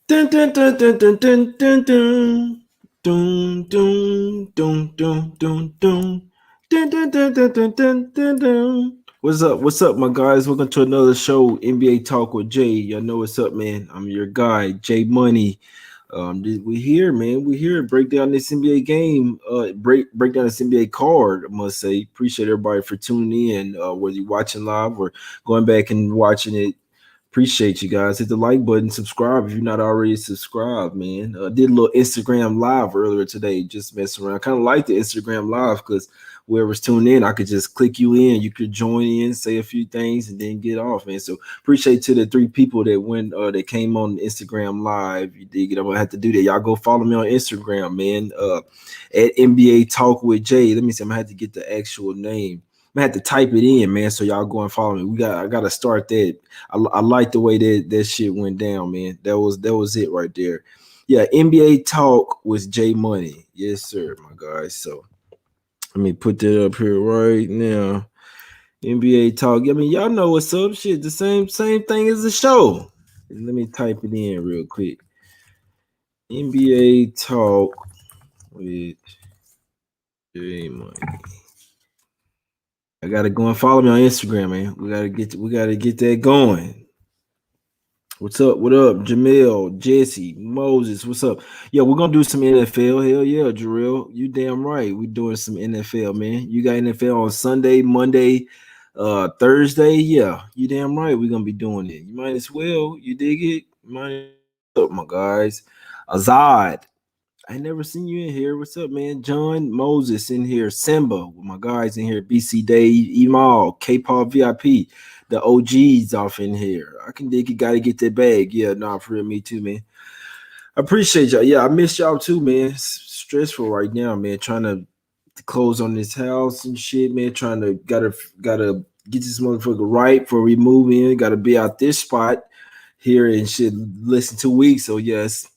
Dun, dun, dun, dun, dun, dun, dun, dun. Dun, dun, dun, dun, dun, dun. Dun, dun, dun, dun, dun, dun, dun, dun. What's up? What's up, my guys? Welcome to another show, NBA Talk with Jay. Y'all know what's up, man. I'm your guy, Jay Money. We here, man. We here to break down this NBA game. Break down this NBA card. I must say, appreciate everybody for tuning in. Whether you're watching live or going back and watching it. Appreciate you guys. Hit the like button, subscribe if you're not already subscribed, man. Did a little Instagram live earlier today, just messing around. Kind of like the Instagram live because whoever's tuned in, I could just click you in. You could join in, say a few things, and then get off, man. So appreciate to the three people that went that came on Instagram live. You dig it? I'm gonna have to do that. Y'all go follow me on Instagram, man. At NBA Talk with Jay. Let me see. I'm gonna have to get the actual name. I had to type it in, man. So y'all go and follow me. I gotta start that. I like the way that shit went down, man. That was it right there. Yeah, NBA talk with J Money. Yes, sir, my guys. So let me put that up here right now. NBA talk. I mean, y'all know what's up. Shit, the same thing as the show. Let me type it in real quick. NBA talk with J Money. I gotta go and follow me on Instagram, man. We gotta get that going. What's up? What up, Jamil, Jesse, Moses? What's up? Yeah, we're gonna do some NFL. Hell yeah, Jarrell. You damn right. We're doing some NFL, man. You got NFL on Sunday, Monday, Thursday. Yeah, you damn right. We're gonna be doing it. You might as well. You dig it? You might up, my guys. Azad. I ain't never seen you in here. What's up, man? John Moses in here. Simba with my guys in here. BC Day, Emal, K-Paul VIP. The OGs off in here. I can dig it. Got to get that bag. Yeah, nah, for real, me too, man. I appreciate y'all. Yeah, I miss y'all too, man. It's stressful right now, man. Trying to close on this house and shit, man. Trying to gotta get this motherfucker right before we move in. Got to be out this spot here and shit less than 2 weeks. So yes,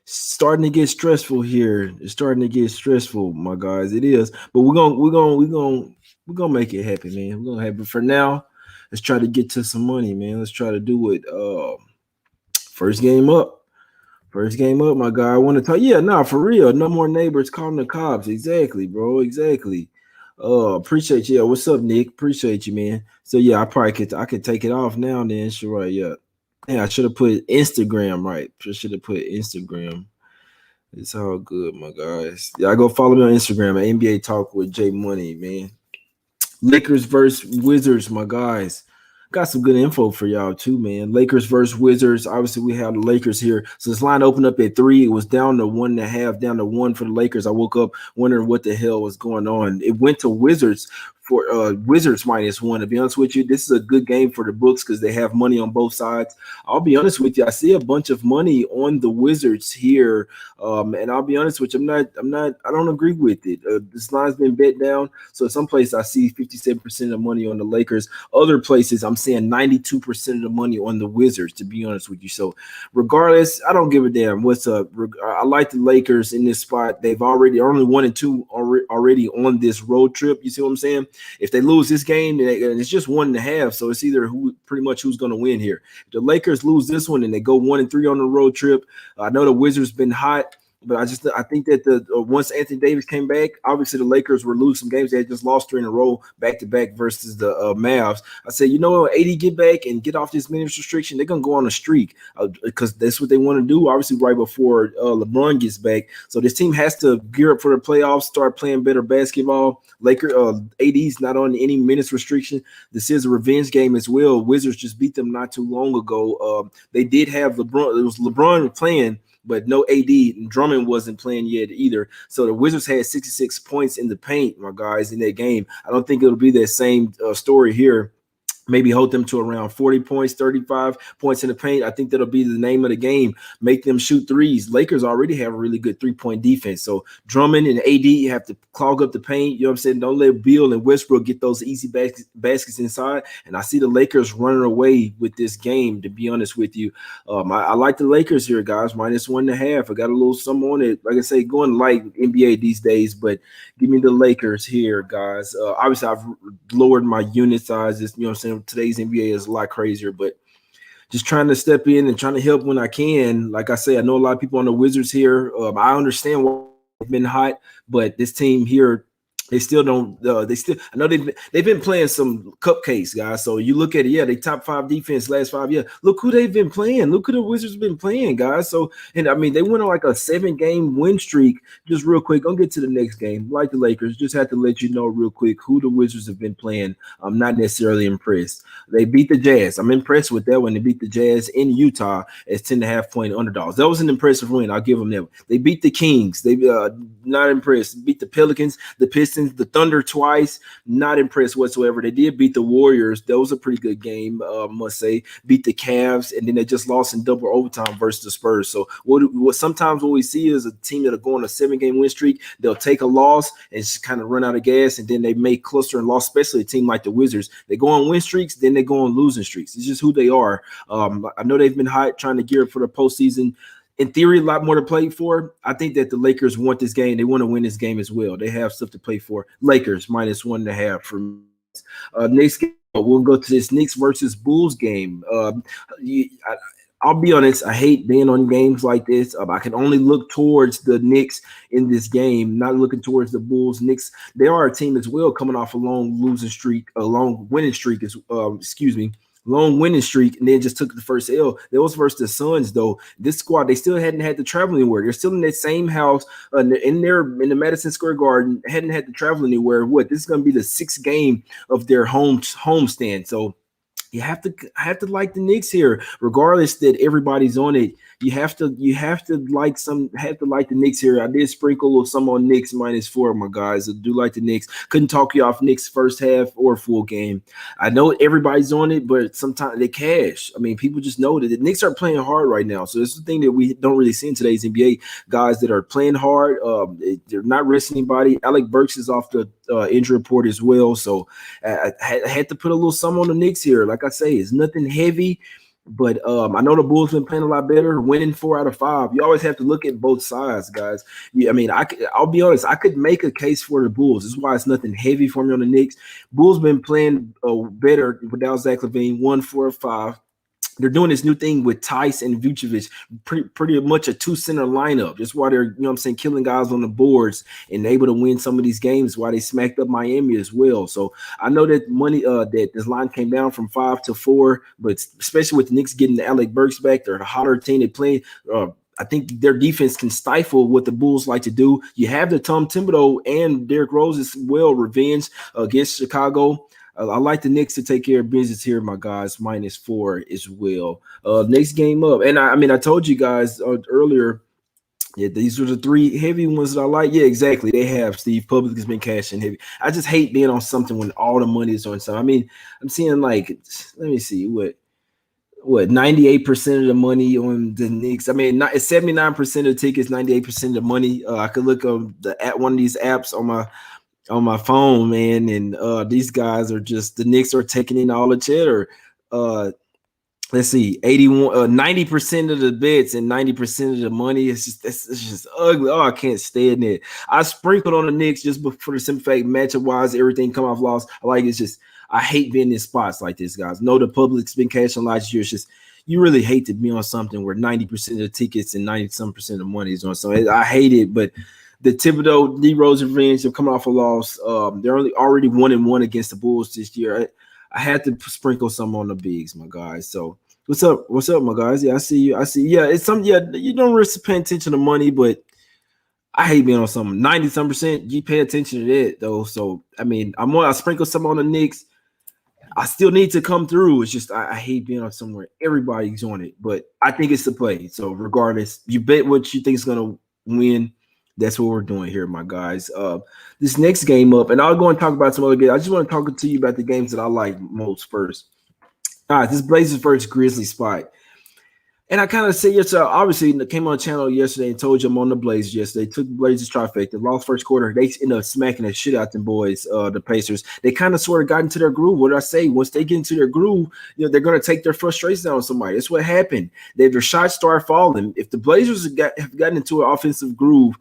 starting to get stressful here. It's starting to get stressful, my guys. It is, but we're gonna make it happen, man. We're gonna have it for now. Let's try to get to some money, man. Let's try to do it. First game up. First game up, my guy. I want to talk. Yeah, nah, for real. No more neighbors calling the cops. Exactly, bro. Exactly. Appreciate you. Yeah, what's up, Nick? Appreciate you, man. So yeah, I could take it off now. Then sure, right? Yeah. Yeah, I should have put Instagram right. Should have put Instagram. It's all good, my guys. Yeah, I go follow me on Instagram at NBA Talk with J Money, man. Lakers versus Wizards, my guys. Got some good info for y'all too, man. Lakers versus Wizards. Obviously, we have the Lakers here. So this line opened up at 3. It was down to 1.5, down to 1 for the Lakers. I woke up wondering what the hell was going on. It went to Wizards for Wizards -1. To be honest with you, this is a good game for the books because they have money on both sides. I'll be honest with you. I see a bunch of money on the Wizards here, and I'll be honest with you. I don't agree with it. This line's been bet down. So some places I see 57% of money on the Lakers. Other places I'm seeing 92% of the money on the Wizards, to be honest with you. So regardless, I don't give a damn what's up. I like the Lakers in this spot. They've already only 1-2 already on this road trip. You see what I'm saying? If they lose this game, and it's just 1.5, so it's either pretty much who's going to win here. If the Lakers lose this one and they go 1-3 on the road trip, I know the Wizards been hot. But I think that the once Anthony Davis came back, obviously the Lakers were losing some games. They had just lost 3 in a row back to back versus the Mavs. I said, you know what, AD get back and get off this minutes restriction. They're gonna go on a streak because that's what they want to do. Obviously, right before LeBron gets back, so this team has to gear up for the playoffs, start playing better basketball. AD's not on any minutes restriction. This is a revenge game as well. Wizards just beat them not too long ago. They did have LeBron. It was LeBron playing, but no AD. And Drummond wasn't playing yet either. So the Wizards had 66 points in the paint, my guys, in that game. I don't think it'll be that same story here. Maybe hold them to around 40 points, 35 points in the paint. I think that'll be the name of the game. Make them shoot threes. Lakers already have a really good three-point defense. So Drummond and AD have to clog up the paint. You know what I'm saying? Don't let Beal and Westbrook get those easy baskets inside. And I see the Lakers running away with this game, to be honest with you. I like the Lakers here, guys. -1.5. I got a little some on it. Like I say, going light NBA these days, but give me the Lakers here, guys. Obviously, I've lowered my unit sizes. You know what I'm saying? Today's NBA is a lot crazier, but just trying to step in and trying to help when I can. Like I say, I know a lot of people on the Wizards here. I understand why they've been hot, but this team here, they still don't. They still. I know they've been playing some cupcakes, guys. So you look at it, yeah, they top 5 defense last 5 years. Look who they've been playing. Look who the Wizards been playing, guys. So, and I mean, they went on like a 7-game win streak. Just real quick, I'll get to the next game. Like the Lakers, just have to let you know real quick who the Wizards have been playing. I'm not necessarily impressed. They beat the Jazz. I'm impressed with that one. They beat the Jazz in Utah as 10.5-point underdogs. That was an impressive win. I'll give them that. They beat the Kings. They not impressed. Beat the Pelicans, the Pistons, the Thunder twice. Not impressed whatsoever. They did beat the Warriors. That was a pretty good game, must say. Beat the Cavs, and then they just lost in double overtime versus the Spurs. So sometimes what we see is a team that'll go on a 7-game win streak. They'll take a loss and just kind of run out of gas, and then they may cluster and loss, especially a team like the Wizards. They go on win streaks, then they go on losing streaks. It's just who they are. I know they've been hot trying to gear up for the postseason. In theory, a lot more to play for. I think that the Lakers want this game. They want to win this game as well. They have stuff to play for. Lakers -1.5 for me. Next game, we'll go to this Knicks versus Bulls game. I'll be honest, I hate being on games like this. I can only look towards the Knicks in this game, not looking towards the Bulls. Knicks, they are a team as well coming off a long winning streak, long winning streak, and then just took the first L. That was versus the Suns, though. This squad, they still hadn't had to travel anywhere. They're still in that same house in the Madison Square Garden, hadn't had to travel anywhere. This is going to be the 6th game of their homestand. So I have to like the Knicks here, regardless that everybody's on it. You have to like the Knicks here. I did sprinkle some on Knicks -4, my guys. I do like the Knicks. Couldn't talk you off Knicks first half or full game. I know everybody's on it, but sometimes they cash. I mean, people just know that the Knicks are playing hard right now. So it's the thing that we don't really see in today's NBA. Guys that are playing hard, they're not resting anybody. Alec Burks is off the injury report as well. So I had to put a little something on the Knicks here. Like I say, it's nothing heavy. But I know the Bulls been playing a lot better, winning 4 out of 5. You always have to look at both sides, guys. I mean, I'll be honest. I could make a case for the Bulls. This is why it's nothing heavy for me on the Knicks. Bulls been playing better without Zach LaVine, 1 4 5. They're doing this new thing with Tice and Vucevic, pretty much a 2-center lineup. That's why they're, killing guys on the boards and able to win some of these games. Why they smacked up Miami as well. So I know that that this line came down from 5 to 4, but especially with the Knicks getting the Alec Burks back, they're the hotter team. They play. I think their defense can stifle what the Bulls like to do. You have the Tom Thibodeau and Derrick Rose as well, revenge against Chicago. I like the Knicks to take care of business here, my guys, -4 as well. Next game up. And I told you guys earlier, yeah, these are the 3 heavy ones that I like. Yeah, exactly. They have. Steve Public has been cashing heavy. I just hate being on something when all the money is on something. I mean, I'm seeing let me see what 98% of the money on the Knicks. I mean, it's 79% of the tickets, 98% of the money. I could look on one of these apps on my phone, man, and these guys are just, the Knicks are taking in all the cheddar. Let's see, 90% of the bets and 90% of the money. It's just ugly. Oh, I can't stand it. I sprinkled on the Knicks just for the simple fact, matchup wise, everything come off loss. I hate being in spots like this, guys. No, the public's been cashing last year. It's just, you really hate to be on something where 90% of the tickets and 90-some% of the money is on. So I hate it, but the Thibodeau, D Rose revenge, they're coming off a loss. They're already 1-1 against the Bulls this year. I had to sprinkle some on the bigs, my guys. So what's up? What's up, my guys? Yeah, I see you. Yeah, it's you don't really pay attention to money, but I hate being on something. 90-some%, you pay attention to that though. So I sprinkle some on the Knicks. I still need to come through. It's just I hate being on somewhere everybody's on it, but I think it's the play. So regardless, you bet what you think is gonna win. That's what we're doing here, my guys. This next game up, and I'll go and talk about some other games. I just want to talk to you about the games that I like most first. All right, this Blazers versus Grizzlies spot. And I kind of say, obviously, came on the channel yesterday and told you I'm on the Blazers yesterday. Took the Blazers trifecta, lost first quarter. They ended up smacking the shit out them boys, the Pacers. They kind of sort of got into their groove. What did I say? Once they get into their groove, they're going to take their frustration out on somebody. That's what happened. Their shots start falling. If the Blazers have gotten into an offensive groove,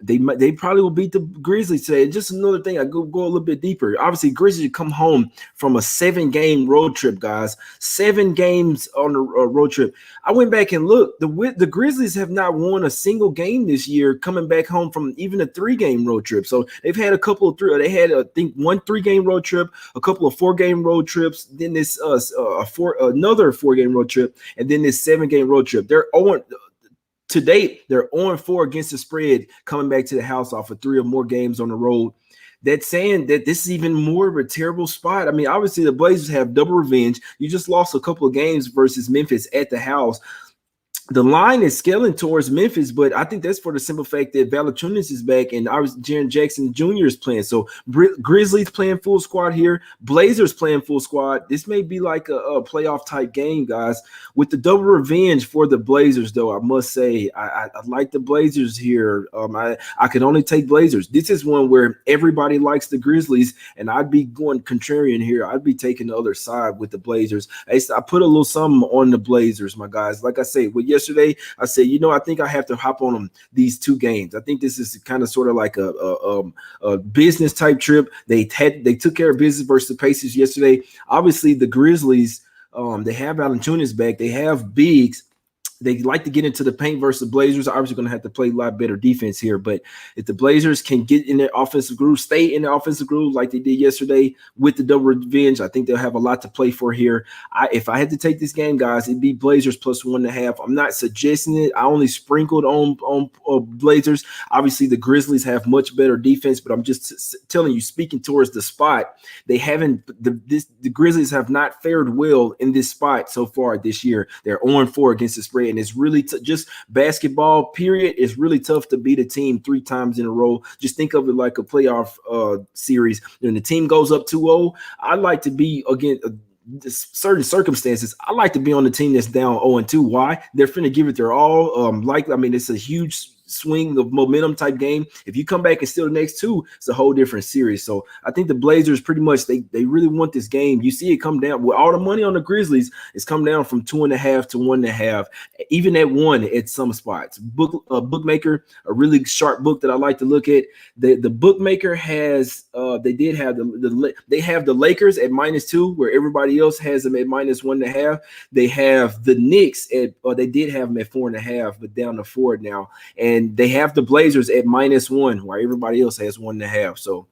They probably will beat the Grizzlies today. And just another thing, I go a little bit deeper. Obviously, Grizzlies come home from a 7-game road trip, guys. 7 games on a road trip. I went back and looked. The Grizzlies have not won a single game this year, coming back home from even a 3-game road trip. So they've had a couple of three. They had, I think, one 3-game road trip, a couple of 4-game road trips, then this another 4-game road trip, and then this 7-game road trip. They're on. To date, they're 0-4 against the spread coming back to the house off of 3 or more games on the road. That's saying that this is even more of a terrible spot. I mean, obviously the Blazers have double revenge. You just lost a couple of games versus Memphis at the house. The line is scaling towards Memphis, but I think that's for the simple fact that Valanciunas is back and Jaren Jackson Jr. is playing. So Grizzlies playing full squad here. Blazers playing full squad. This may be like a playoff type game, guys. With the double revenge for the Blazers, though, I must say I like the Blazers here. I can only take Blazers. This is one where everybody likes the Grizzlies, and I'd be going contrarian here. I'd be taking the other side with the Blazers. I put a little something on the Blazers, my guys. Like I say, yesterday, I said, I think I have to hop on them these 2 games. I think this is kind of sort of like a business type trip. They took care of business versus the Pacers yesterday. Obviously, the Grizzlies, they have Valanciunas back. They have bigs. They like to get into the paint versus the Blazers. Obviously going to have to play a lot better defense here. But if the Blazers can get in their offensive groove, stay in their offensive groove like they did yesterday with the double revenge, I think they'll have a lot to play for here. If I had to take this game, guys, it'd be Blazers plus 1.5. I'm not suggesting it. I only sprinkled on Blazers. Obviously, the Grizzlies have much better defense, but I'm just telling you, speaking towards the spot, they haven't. The Grizzlies have not fared well in this spot so far this year. They're 0-4 against the spread. And it's really just basketball, period. It's really tough to beat a team 3 times in a row. Just think of it like a playoff series. When the team goes up 2-0, I like to be, again, certain circumstances, I like to be on the team that's down 0-2. Why? They're finna give it their all. It's a huge swing of momentum type game. If you come back and steal the next 2, it's a whole different series. So I think the Blazers pretty much they really want this game. You see it come down with all the money on the Grizzlies. It's come down from 2.5 to 1.5, even at 1 at some spots. Bookmaker, a really sharp book that I like to look at. The bookmaker has they have the Lakers at -2, where everybody else has them at -1.5. They have the Knicks they did have them at 4.5, but down to 4 now. And they have the Blazers at -1, while everybody else has 1.5. So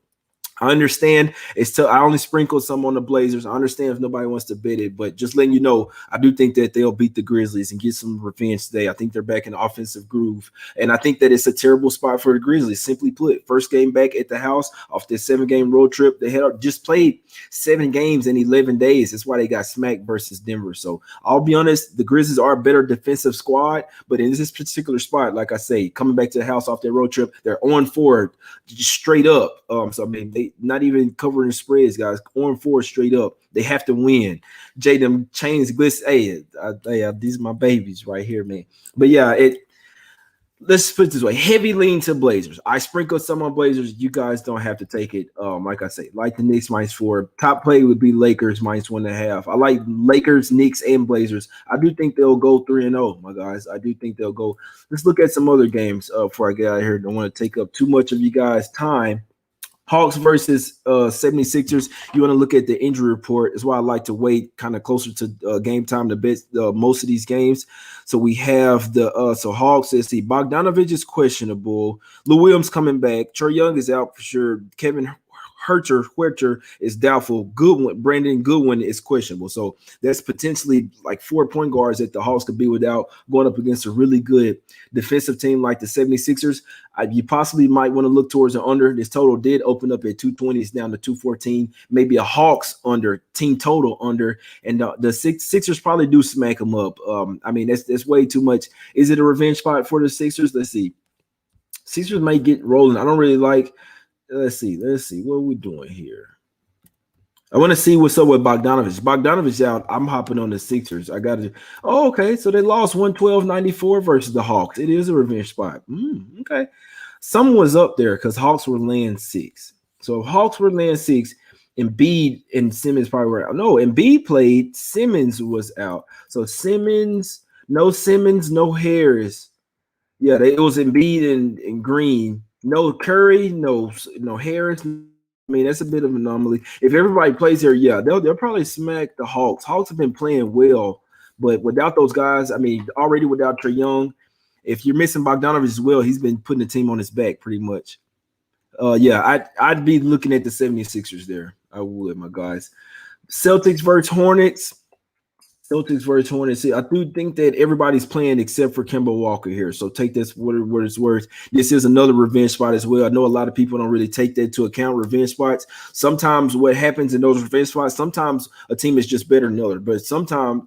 I understand I only sprinkled some on the Blazers. I understand if nobody wants to bet it, but just letting you know, I do think that they'll beat the Grizzlies and get some revenge today. I think they're back in the offensive groove, and I think that it's a terrible spot for the Grizzlies. Simply put, first game back at the house off this 7-game road trip. They had just played 7 games in 11 days. That's why they got smacked versus Denver. So I'll be honest, the Grizzlies are a better defensive squad, but in this particular spot, like I say, coming back to the house off their road trip, they're on forward straight up. So I mean, they not even covering spreads, guys. 0-4 straight up. They have to win. Jay, them chains glitz. Hey, these are my babies right here, man. But yeah, let's put it this way: heavy lean to Blazers. I sprinkled some on Blazers. You guys don't have to take it. Like I say, like the Knicks -4. Top play would be Lakers -1.5. I like Lakers, Knicks, and Blazers. I do think they'll go 3-0, my guys. I do think they'll go. Let's look at some other games before I get out of here. Don't want to take up too much of you guys' time. Hawks versus 76ers. You want to look at the injury report. Is why I like to wait kind of closer to game time to bet most of these games. So we have so Hawks. Let's see. Bogdanovich is questionable. Lou Williams coming back. Trae Young is out for sure. Kevin Huerter is doubtful. Brandon Goodwin is questionable. So that's potentially like 4 point guards that the Hawks could be without, going up against a really good defensive team like the 76ers. You possibly might want to look towards an under. This total did open up at 220. It's down to 214. Maybe a Hawks under, team total under. And the Sixers probably do smack them up. That's way too much. Is it a revenge spot for the Sixers? Let's see. Sixers may get rolling. I don't really like. Let's see. What are we doing here? I want to see what's up with Bogdanovich. Bogdanovich out. I'm hopping on the Sixers. I got to. Oh, okay. So they lost 112-94 versus the Hawks. It is a revenge spot. Okay. Someone was up there because Hawks were laying 6. So if Hawks were laying 6, Embiid and Simmons probably were out. No, Embiid played. Simmons was out. So Simmons, no Harris. Yeah, it was Embiid and Green. No Curry, no Harris. I mean, that's a bit of an anomaly. If everybody plays there, yeah, they'll probably smack the Hawks. Hawks have been playing well, but without those guys, I mean, already without Trae Young, if you're missing Bogdanovich as well, he's been putting the team on his back pretty much. Yeah, I'd be looking at the 76ers there. I would, my guys. Celtics versus Hornets. Celtics versus Hornets. See, I do think that everybody's playing except for Kemba Walker here. So take this what it's worth. This is another revenge spot as well. I know a lot of people don't really take that into account, revenge spots. Sometimes what happens in those revenge spots, sometimes a team is just better than another. But sometimes,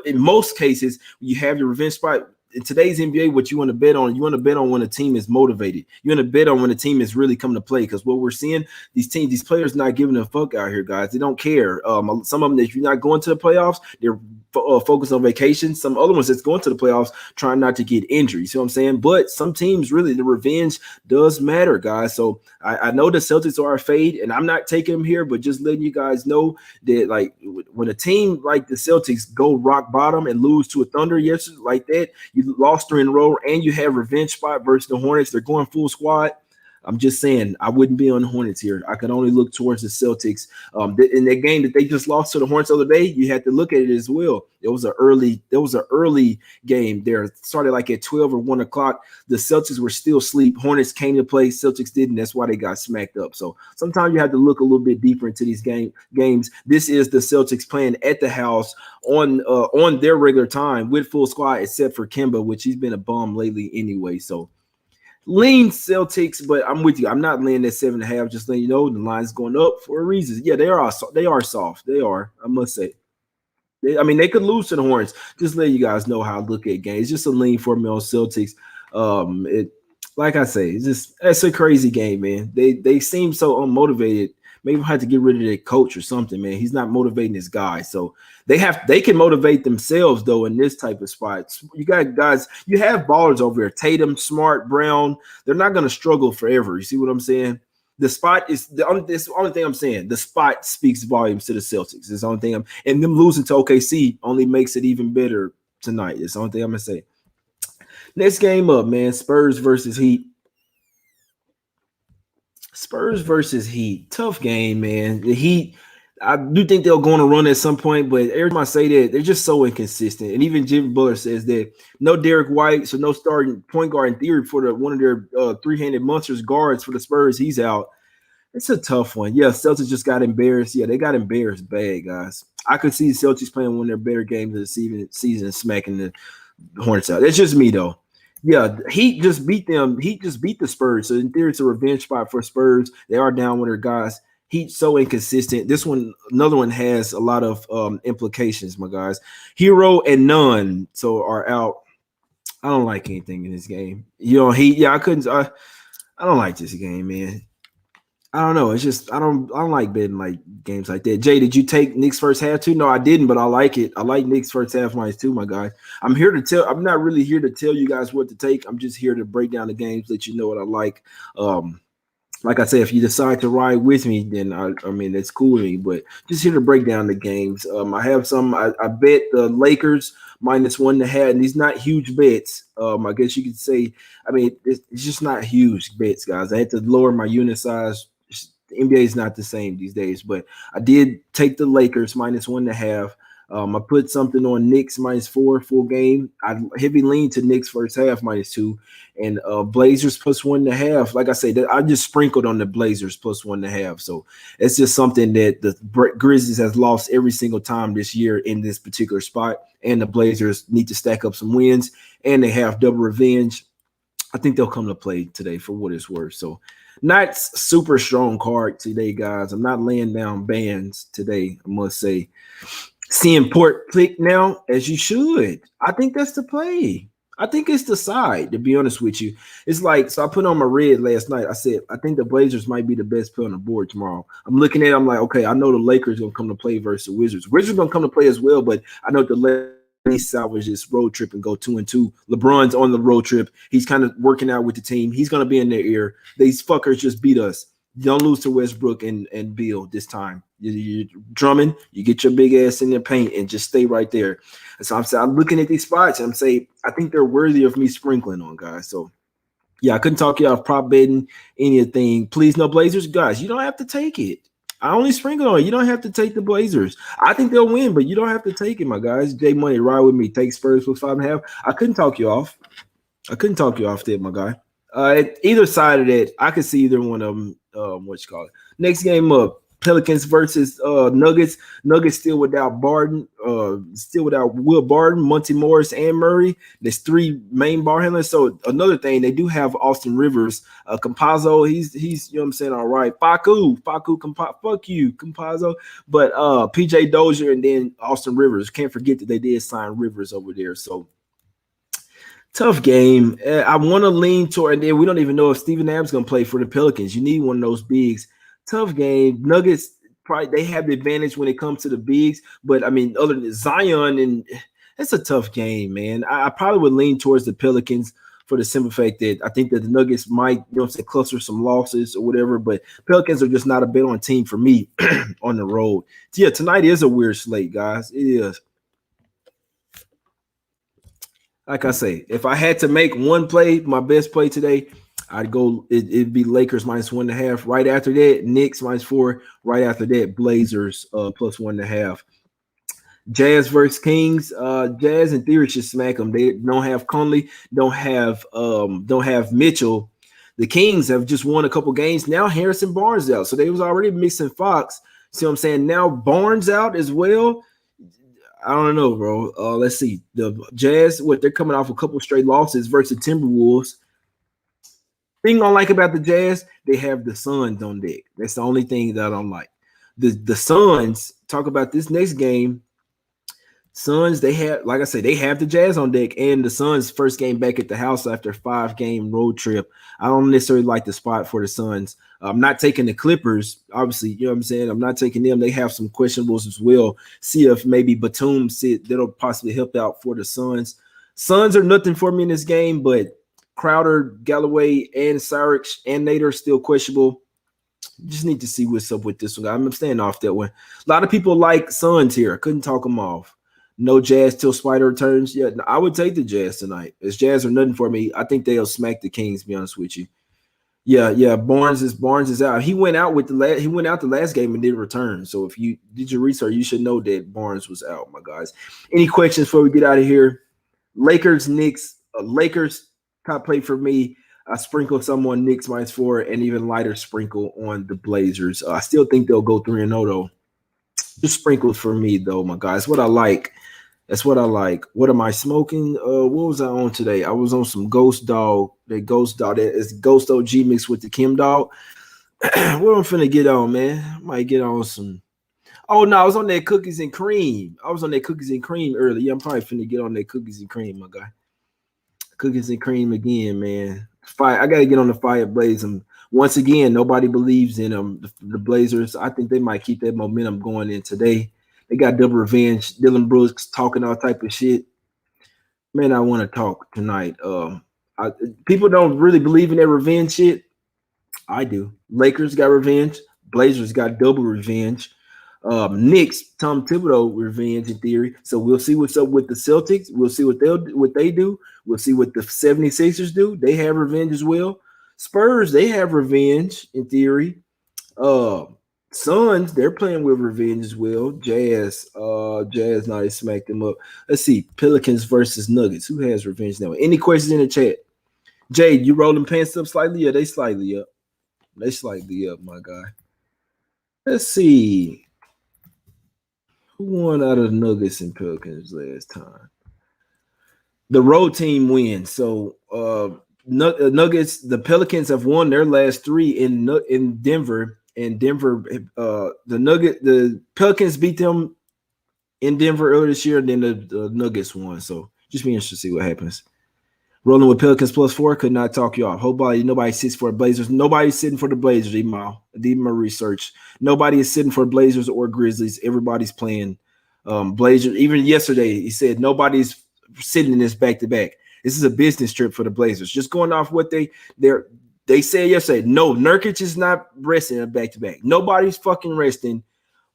in most cases, you have your revenge spot. In today's NBA, what you want to bet on, you want to bet on when a team is motivated. You want to bet on when a team is really coming to play. Because what we're seeing, these players not giving a fuck out here, guys. They don't care. Some of them, if you're not going to the playoffs, they're focused on vacation. Some other ones that's going to the playoffs trying not to get injured. You see what I'm saying? But some teams, really, the revenge does matter, guys. So I know the Celtics are a fade, and I'm not taking them here, but just letting you guys know that, like, when a team like the Celtics go rock bottom and lose to a Thunder yesterday like that, you lost 3 in a row, and you have revenge spot versus the Hornets. They're going full squad. I'm just saying I wouldn't be on the Hornets here. I could only look towards the Celtics. In that game that they just lost to the Hornets the other day, you had to look at it as well. It was an early game there. It started like at 12 or 1 o'clock. The Celtics were still asleep. Hornets came to play. Celtics didn't. That's why they got smacked up. So sometimes you have to look a little bit deeper into these games. This is the Celtics playing at the house on their regular time with full squad, except for Kemba, which he's been a bum lately anyway. So lean Celtics, but I'm with you. I'm not laying that 7.5. Just letting you know the line's going up for a reason. Yeah, they are soft. They are. I must say. They could lose to the Hornets. Just let you guys know how I look at games. Just a lean for me on Celtics. It, like I say, it's a crazy game, man. They seem so unmotivated. Maybe I have to get rid of their coach or something, man. He's not motivating his guys. So they can motivate themselves though in this type of spots. You got guys, you have ballers over here, Tatum, Smart, Brown. They're not going to struggle forever. You see what I'm saying? The spot is that's the only thing I'm saying. The spot speaks volumes to the Celtics. It's the only thing and them losing to OKC only makes it even better tonight. It's the only thing I'm gonna say. Next game up, man. Spurs versus Heat. Spurs versus Heat. Tough game, man. The Heat, I do think they'll go on a run at some point, but every time I say that, they're just so inconsistent. And even Jimmy Butler says that no Derek White, so no starting point guard in theory for one of their three-handed monsters guards for the Spurs. He's out. It's a tough one. Yeah, Celtics just got embarrassed. Yeah, they got embarrassed bad, guys. I could see the Celtics playing one of their better games of the season smacking the Hornets out. That's just me, though. Yeah, Heat just beat them. Heat just beat the Spurs. So in theory, it's a revenge spot for Spurs. They are down with their guys. Heat so inconsistent. This one, another one has a lot of implications, my guys. Hero and None so are out. I don't like anything in this game. Heat. Yeah, I don't like this game, man. I don't know. It's just I don't like betting like games like that. Jay, did you take Knicks first half too? No, I didn't, but I like it. I like Knicks first half minus 2, my guys. I'm not really here to tell you guys what to take. I'm just here to break down the games, let you know what I like. Like I said, if you decide to ride with me, then I mean that's cool with me. But just here to break down the games. I have some. I bet the Lakers minus 1.5, and these not huge bets. I guess you could say. I mean, it's just not huge bets, guys. I had to lower my unit size. The NBA is not the same these days, but I did take the Lakers minus 1.5. I put something on Knicks minus 4 full game. I heavy lean to Knicks first half minus 2, and Blazers plus 1.5. Like I said, I just sprinkled on the Blazers plus 1.5. So it's just something that the Grizzlies has lost every single time this year in this particular spot, and the Blazers need to stack up some wins, and they have double revenge. I think they'll come to play today for what it's worth. So not super strong card today, guys. I'm not laying down bands today, I must say. Seeing Port click now, as you should. I think that's the play. I think it's the side, to be honest with you. It's like, so I put on my red last night. I said, I think the Blazers might be the best play on the board tomorrow. I'm looking at it, I'm like, okay, I know the Lakers going to come to play versus the Wizards. Wizards going to come to play as well, but I know the Lakers salvage this road trip and go 2-2. LeBron's on the road trip. He's kind of working out with the team. He's going to be in their ear. These fuckers just beat us. Don't lose to Westbrook and Beal this time. You're drumming, you get your big ass in the paint and just stay right there. And so I'm looking at these spots and I'm saying, I think they're worthy of me sprinkling on, guys. So Yeah, I couldn't talk you off prop betting anything. Please, no Blazers, guys. You don't have to take it. I only sprinkle on it. You don't have to take the Blazers. I think they'll win, but you don't have to take it, my guys. J Money, ride with me. Take Spurs plus 5.5. I couldn't talk you off. I couldn't talk you off there, my guy. Either side of that, I could see either one of them. What you call it? Next game up, Pelicans versus Nuggets. Nuggets still without Barton, still without Will Barton, Monty Morris, and Murray. There's three main ball handlers. So another thing, they do have Austin Rivers, Campazzo. He's you know what I'm saying, all right. Fuck you, Campazzo. But PJ Dozier and then Austin Rivers. Can't forget that they did sign Rivers over there. So tough game. I want to lean toward, and then we don't even know if Steven Adams going to play for the Pelicans. You need one of those bigs. Tough game. Nuggets, probably they have the advantage when it comes to the bigs, but I mean, other than Zion, and it's a tough game, man. I probably would lean towards the Pelicans for the simple fact that I think that the Nuggets might, you know, say cluster some losses or whatever, but Pelicans are just not a bet on team for me on the road. So yeah, tonight is a weird slate, guys. It is. Like I say, if I had to make one play, my best play today, I'd go. It'd be Lakers minus 1.5. Right after that, Knicks minus 4. Right after that, Blazers plus 1.5. Jazz versus Kings. Jazz in theory should smack them. They don't have Conley, don't have Mitchell. The Kings have just won a couple games. Now Harrison Barnes out, so they was already missing Fox. See what I'm saying? Now Barnes out as well. I don't know, bro. Let's see. The Jazz, they're coming off a couple straight losses versus Timberwolves. Thing I don't like about the Jazz, they have the Suns on deck. That's the only thing that I don't like. The Suns, talk about this next game. Suns, they have, like I said, they have the Jazz on deck, and the Suns' first game back at the house after a 5-game road trip. I don't necessarily like the spot for the Suns. I'm not taking the Clippers, obviously, you know what I'm saying? I'm not taking them. They have some questionables as well. See if maybe Batum that'll possibly help out for the Suns. Suns are nothing for me in this game, but Crowder, Galloway, and Saric and Nader are still questionable. Just need to see what's up with this one. I'm staying off that one. A lot of people like Suns here. I couldn't talk them off. No Jazz till Spider returns. Yeah, I would take the Jazz tonight. As Jazz are nothing for me. I think they'll smack the Kings, to be honest with you. Yeah. Barnes is out. He went out the last game and didn't return. So if you did your research, you should know that Barnes was out, my guys. Any questions before we get out of here? Lakers, Knicks, Lakers top play for me. I sprinkle some on Knicks minus 4 and even lighter sprinkle on the Blazers. I still think they'll go 3-0 though. Just sprinkled for me though, my guys. What I like. That's what I like. What am I smoking? What was I on today? I was on some Ghost Dog. That Ghost Dog. That is Ghost OG mixed with the Kim Dog. What am I finna get on, man? I might get on some. Oh no, I was on that cookies and cream. I was on that cookies and cream earlier. Yeah, I'm probably finna get on that cookies and cream, my guy. Cookies and cream again, man. Fire. I gotta get on the fire blazing. Once again, nobody believes in them. The Blazers. I think they might keep that momentum going in today. They got double revenge. Dylan Brooks talking all type of shit. Man, I want to talk tonight. People don't really believe in that revenge shit. I do. Lakers got revenge. Blazers got double revenge. Knicks, Tom Thibodeau revenge in theory. So we'll see what's up with the Celtics. We'll see what they do. We'll see what the 76ers do. They have revenge as well. Spurs, they have revenge in theory. Suns, they're playing with revenge as well. Jazz, now they smacked them up. Let's see. Pelicans versus Nuggets. Who has revenge now? Any questions in the chat? Jade, you rolling pants up slightly? Yeah, they slightly up. They slightly up, my guy. Let's see. Who won out of the Nuggets and Pelicans last time? The road team wins. So Nuggets, the Pelicans have won their last 3 in Denver. And Denver, the Pelicans beat them in Denver earlier this year, and then the Nuggets won. So just be interested to see what happens. Rolling with Pelicans plus 4, could not talk you off. Nobody sits for the Blazers. Nobody's sitting for the Blazers, even my research. Nobody is sitting for Blazers or Grizzlies. Everybody's playing Blazers. Even yesterday, he said nobody's sitting in this back-to-back. This is a business trip for the Blazers. Just going off what they said yesterday, no, Nurkic is not resting a back-to-back. Nobody's fucking resting.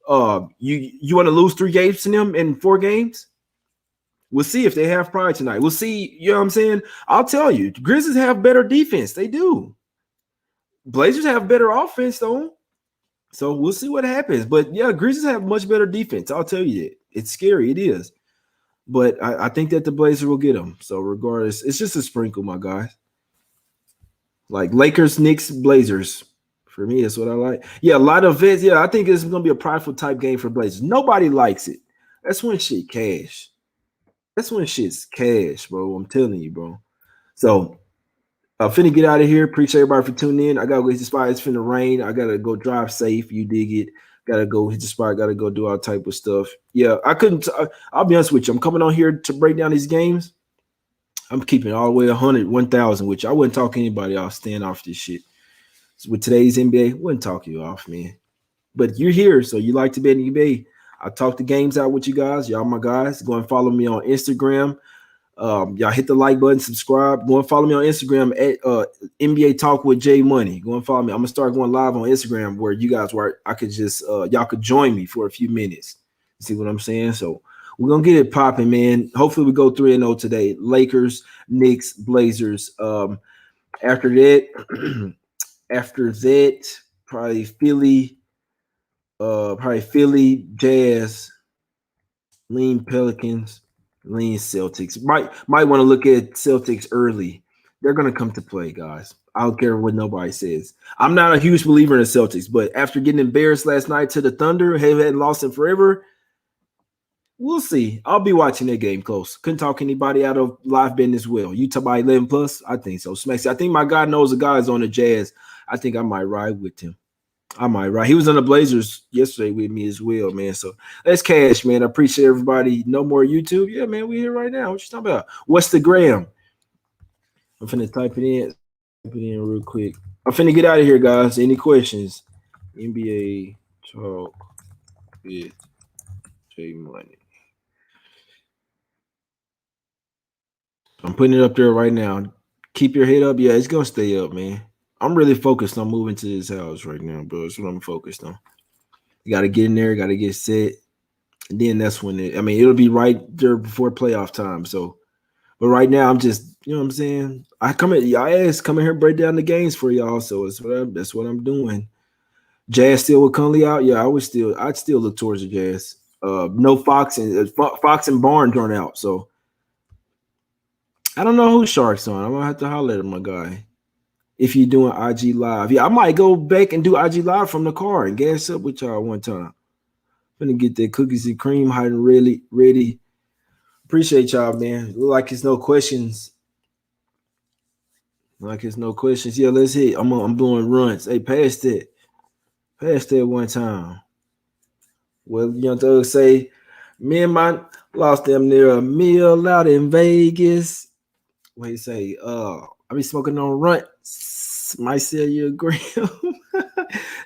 You want to lose 3 games to them in 4 games? We'll see if they have pride tonight. We'll see. You know what I'm saying? I'll tell you, Grizzlies have better defense. They do. Blazers have better offense, though. So we'll see what happens. But yeah, Grizzlies have much better defense. I'll tell you that. It's scary. It is. But I think that the Blazers will get them. So regardless, it's just a sprinkle, my guys. Like Lakers, Knicks, Blazers. For me, that's what I like. Yeah, a lot of vets. Yeah, I think it's going to be a prideful type game for Blazers. Nobody likes it. That's when shit cash. That's when shit's cash, bro. I'm telling you, bro. So I'm finna get out of here. Appreciate everybody for tuning in. I gotta go hit the spot. It's finna rain. I gotta go drive safe. You dig it? Gotta go hit the spot. Gotta go do all type of stuff. Yeah, I couldn't. I'll be honest with you. I'm coming on here to break down these games. I'm keeping all the way 100, 1,000 with you. I wouldn't talk anybody off. Staying off this shit. So with today's NBA, wouldn't talk you off, man. But you're here, so you like to bet in the NBA. I talk the games out with you guys. Y'all my guys. Go and follow me on Instagram. Y'all hit the like button, subscribe. Go and follow me on Instagram at NBA Talk with J Money. Go and follow me. I'm gonna start going live on Instagram where you guys I could just y'all could join me for a few minutes. See what I'm saying? So we're gonna get it popping, man. Hopefully we go 3-0 today. Lakers, Knicks, Blazers. After that, probably Philly, Jazz, lean Pelicans, lean Celtics. Might want to look at Celtics early. They're gonna come to play, guys. I don't care what nobody says. I'm not a huge believer in the Celtics, but after getting embarrassed last night to the Thunder, hadn't lost in forever. We'll see. I'll be watching that game close. Couldn't talk anybody out of live betting as well. You talk about 11 plus? I think so. Smacks. I think my guy knows the guys on the Jazz. I think I might ride with him. I might ride. He was on the Blazers yesterday with me as well, man. So that's cash, man. I appreciate everybody. No more YouTube. Yeah, man, we here right now. What you talking about? What's the gram? I'm finna type it in. Type it in real quick. I'm finna get out of here, guys. Any questions? NBA Talk with J Money. I'm putting it up there right now. Keep your head up. Yeah, it's gonna stay up, man. I'm really focused on moving to this house right now, bro. That's what I'm focused on. You gotta get in there, gotta get set. And then that's when it'll be right there before playoff time. So, but right now I'm just, you know what I'm saying? Come in here, break down the games for y'all. So that's what I'm doing. Jazz still with Conley out. Yeah, I'd still look towards the Jazz. No Fox and Barnes run out. So I don't know who Shark's on. I'm gonna have to holler at him, my guy. If you're doing IG Live. Yeah, I might go back and do IG Live from the car and gas up with y'all one time. I'm gonna get that cookies and cream hot and ready. Appreciate y'all, man. Look like it's no questions. Yeah, let's hit. I'm blowing runs. Hey, pass that one time. Well, Young Thug say, me and my lost them near a meal out in Vegas. What he say? I be smoking on runts. Might sell you a gram.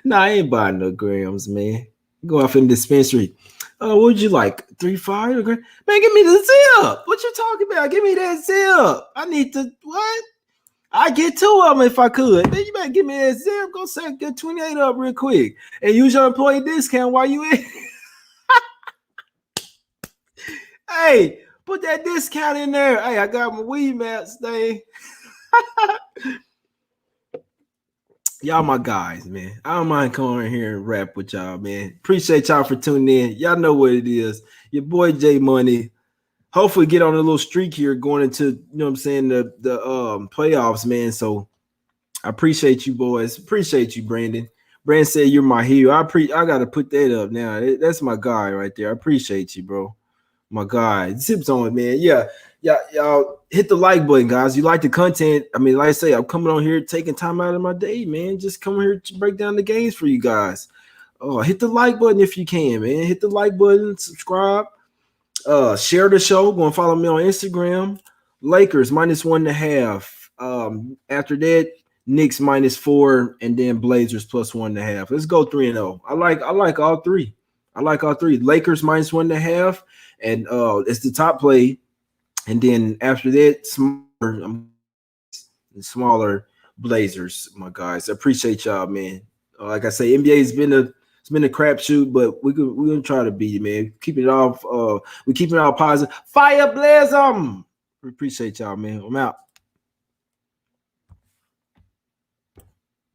Nah, I ain't buying no grams, man. Go off in the dispensary. What would you like? 3.5 a gram? Man, give me the zip. What you talking about? Give me that zip. I need to what? I get 2 of them if I could. Then you better give me that zip. Go set get 28 up real quick. And use your employee discount while you in. Hey, put that discount in there. Hey, I got my weed mats thing. Y'all my guys, man. I don't mind coming here and rap with y'all, man. Appreciate y'all for tuning in. Y'all know what it is. Your boy J Money. Hopefully get on a little streak here going into, you know what I'm saying, the playoffs, man. So I appreciate you boys. Appreciate you, Brandon. Brandon said you're my hero. I gotta put that up now. That's my guy right there. I appreciate you, bro. My guy. Zips on it, man. Yeah. Y'all hit the like button, guys. You like the content. I mean, like I say, I'm coming on here taking time out of my day, man. Just coming here to break down the games for you guys. Oh, hit the like button if you can, man. Hit the like button, subscribe, share the show. Go and follow me on Instagram. Lakers -1.5. After that, Knicks -4, and then Blazers +1.5. Let's go 3-0. I like all three. Lakers -1.5, and it's the top play. And then after that, smaller Blazers, my guys. I appreciate y'all, man. Like I say, NBA has been a It's been a crapshoot, but we're gonna try to beat it, man. Keep it off. We keeping it all positive. Fire blaze 'em. We appreciate y'all, man. I'm out.